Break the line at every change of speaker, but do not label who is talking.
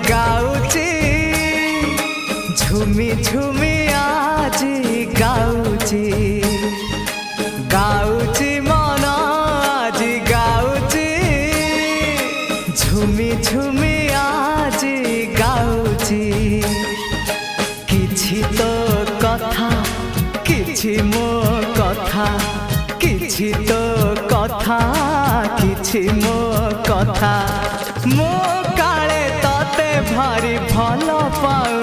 गाउची झुमी झुमी आज गाउची गाउची मन आज गाउची झुमी झुमी आज गाउची किछि तो कथा किछि मो कथा किछि तो कथा किछि मो कथा मो काले तते भारी भल पाउ